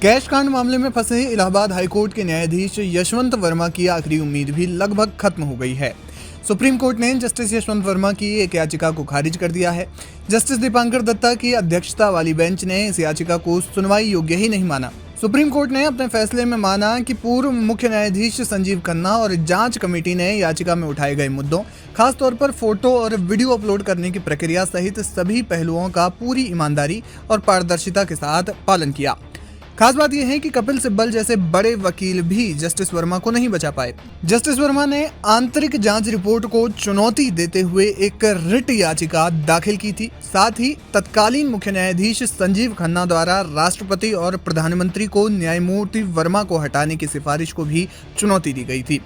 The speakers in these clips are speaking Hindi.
कैश कांड मामले में फंसे इलाहाबाद हाईकोर्ट के न्यायाधीश यशवंत वर्मा की आखिरी उम्मीद भी लगभग खत्म हो गई है। सुप्रीम कोर्ट ने जस्टिस यशवंत वर्मा की एक याचिका को खारिज कर दिया है। जस्टिस दीपांकर दत्ता की अध्यक्षता वाली बेंच ने इस याचिका को सुनवाई योग्य ही नहीं माना। सुप्रीम कोर्ट ने अपने फैसले में माना कि पूर्व मुख्य न्यायाधीश संजीव खन्ना और जांच कमेटी ने याचिका में उठाए गए मुद्दों, खासतौर पर फोटो और वीडियो अपलोड करने की प्रक्रिया सहित सभी पहलुओं का पूरी ईमानदारी और पारदर्शिता के साथ पालन किया। खास बात यह है कि कपिल सिब्बल जैसे बड़े वकील भी जस्टिस वर्मा को नहीं बचा पाए। जस्टिस वर्मा ने आंतरिक जांच रिपोर्ट को चुनौती देते हुए एक रिट याचिका दाखिल की थी। साथ ही तत्कालीन मुख्य न्यायाधीश संजीव खन्ना द्वारा राष्ट्रपति और प्रधानमंत्री को न्यायमूर्ति वर्मा को हटाने की सिफारिश को भी चुनौती दी गई थी।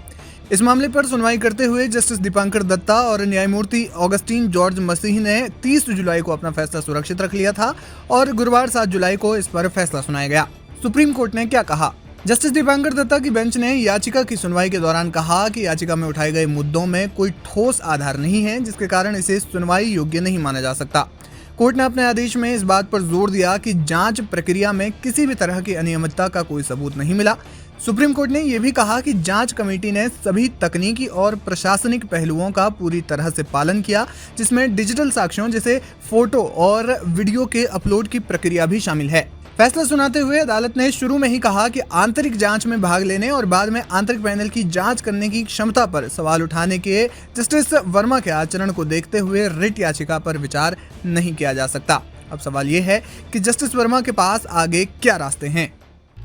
इस मामले पर सुनवाई करते हुए जस्टिस दीपांकर दत्ता और न्यायमूर्ति ऑगस्टीन जॉर्ज मसीह ने 30 जुलाई को अपना फैसला सुरक्षित रख लिया था और गुरुवार 7 जुलाई को इस पर फैसला सुनाया गया। सुप्रीम कोर्ट ने क्या कहा? जस्टिस दीपांकर दत्ता की बेंच ने याचिका की सुनवाई के दौरान कहा कि याचिका में उठाए गए मुद्दों में कोई ठोस आधार नहीं है, जिसके कारण इसे सुनवाई योग्य नहीं माना जा सकता। कोर्ट ने अपने आदेश में इस बात पर जोर दिया कि जांच प्रक्रिया में किसी भी तरह की अनियमितता का कोई सबूत नहीं मिला। सुप्रीम कोर्ट ने यह भी कहा कि जांच कमेटी ने सभी तकनीकी और प्रशासनिक पहलुओं का पूरी तरह से पालन किया, जिसमें डिजिटल साक्ष्यों जैसे फोटो और वीडियो के अपलोड की प्रक्रिया भी शामिल है। फैसला सुनाते हुए अदालत ने शुरू में ही कहा कि आंतरिक जांच में भाग लेने और बाद में आंतरिक पैनल की जांच करने की क्षमता पर सवाल उठाने के जस्टिस वर्मा के आचरण को देखते हुए रिट याचिका पर विचार नहीं किया जा सकता। अब सवाल ये है कि जस्टिस वर्मा के पास आगे क्या रास्ते हैं।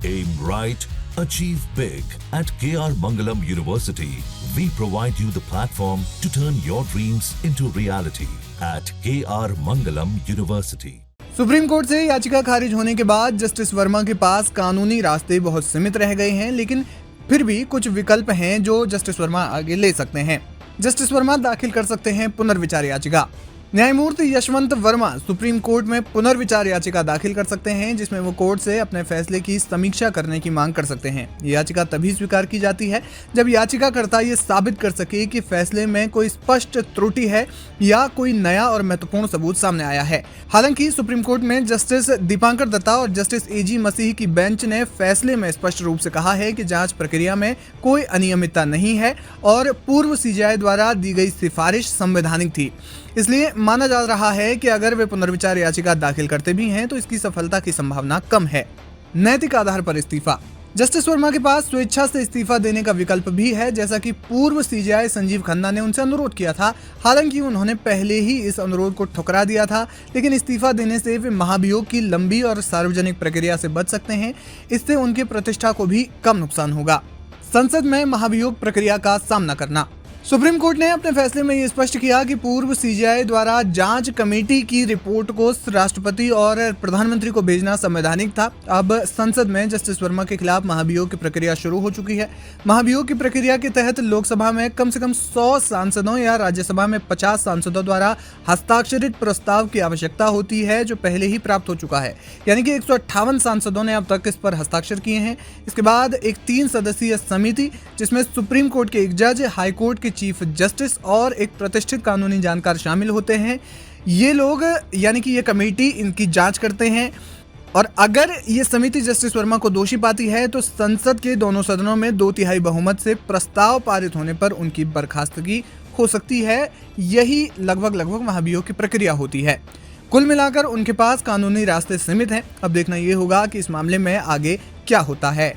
Aim right, achieve big. At KR Mangalam University, we provide you the platform to turn your dreams into reality. At KR Mangalam University. Supreme court से याचिका खारिज होने के बाद जस्टिस वर्मा के पास कानूनी रास्ते बहुत सीमित रह गए हैं, लेकिन फिर भी कुछ विकल्प हैं जो जस्टिस वर्मा आगे ले सकते हैं। जस्टिस वर्मा दाखिल कर सकते हैं पुनर्विचार याचिका। न्यायमूर्ति यशवंत वर्मा सुप्रीम कोर्ट में पुनर्विचार याचिका दाखिल कर सकते हैं, जिसमें वो कोर्ट से अपने फैसले की समीक्षा करने की मांग कर सकते हैं। ये याचिका तभी स्वीकार की जाती है जब याचिकाकर्ता ये साबित कर सके कि फैसले में कोई स्पष्ट त्रुटि है या कोई नया और महत्वपूर्ण सबूत सामने आया है। हालांकि सुप्रीम कोर्ट में जस्टिस दीपांकर दत्ता और जस्टिस एजी मसीह की बेंच ने फैसले में स्पष्ट रूप से कहा है कि जांच प्रक्रिया में कोई अनियमितता नहीं है और पूर्व सीजेआई द्वारा दी गई सिफारिश संवैधानिक थी। इसलिए माना जा रहा है कि अगर वे पुनर्विचार याचिका दाखिल करते भी हैं तो इसकी सफलता की संभावना कम है। नैतिक आधार पर इस्तीफा। जस्टिस वर्मा के पास स्वेच्छा से इस्तीफा देने का विकल्प भी है, जैसा कि पूर्व सीजेआई संजीव खन्ना ने उनसे अनुरोध किया था। हालांकि उन्होंने पहले ही इस अनुरोध को ठुकरा दिया था, लेकिन इस्तीफा देने से वे महाभियोग की लंबी और सार्वजनिक प्रक्रिया से बच सकते हैं। इससे उनकी प्रतिष्ठा को भी कम नुकसान होगा। संसद में महाभियोग प्रक्रिया का सामना करना। सुप्रीम कोर्ट ने अपने फैसले में ये स्पष्ट किया कि पूर्व सीजेआई द्वारा जांच कमेटी की रिपोर्ट को राष्ट्रपति और प्रधानमंत्री को भेजना संवैधानिक था। अब संसद में जस्टिस वर्मा के खिलाफ महाभियोग की प्रक्रिया शुरू हो चुकी है। महाभियोग की प्रक्रिया के तहत लोकसभा में कम से कम 100 सांसदों या राज्यसभा में 50 सांसदों द्वारा हस्ताक्षरित प्रस्ताव की आवश्यकता होती है, जो पहले ही प्राप्त हो चुका है। यानी कि 158 सांसदों ने अब तक इस पर हस्ताक्षर किए हैं। इसके बाद एक 3 सदस्यीय समिति, जिसमें सुप्रीम कोर्ट के एक जज, हाई कोर्ट के चीफ जस्टिस और एक प्रतिष्ठित कानूनी जानकार शामिल होते हैं। ये लोग यानी कि ये कमेटी इनकी जांच करते हैं और अगर ये समिति जस्टिस वर्मा को दोषी पाती है तो संसद के दोनों सदनों में 2/3 बहुमत से प्रस्ताव पारित होने पर उनकी बर्खास्तगी हो सकती है। यही लगभग महाभियोग की प्रक्रिया होती है। कुल मिलाकर उनके पास कानूनी रास्ते सीमित हैं। अब देखना ये होगा कि इस मामले में आगे क्या होता है।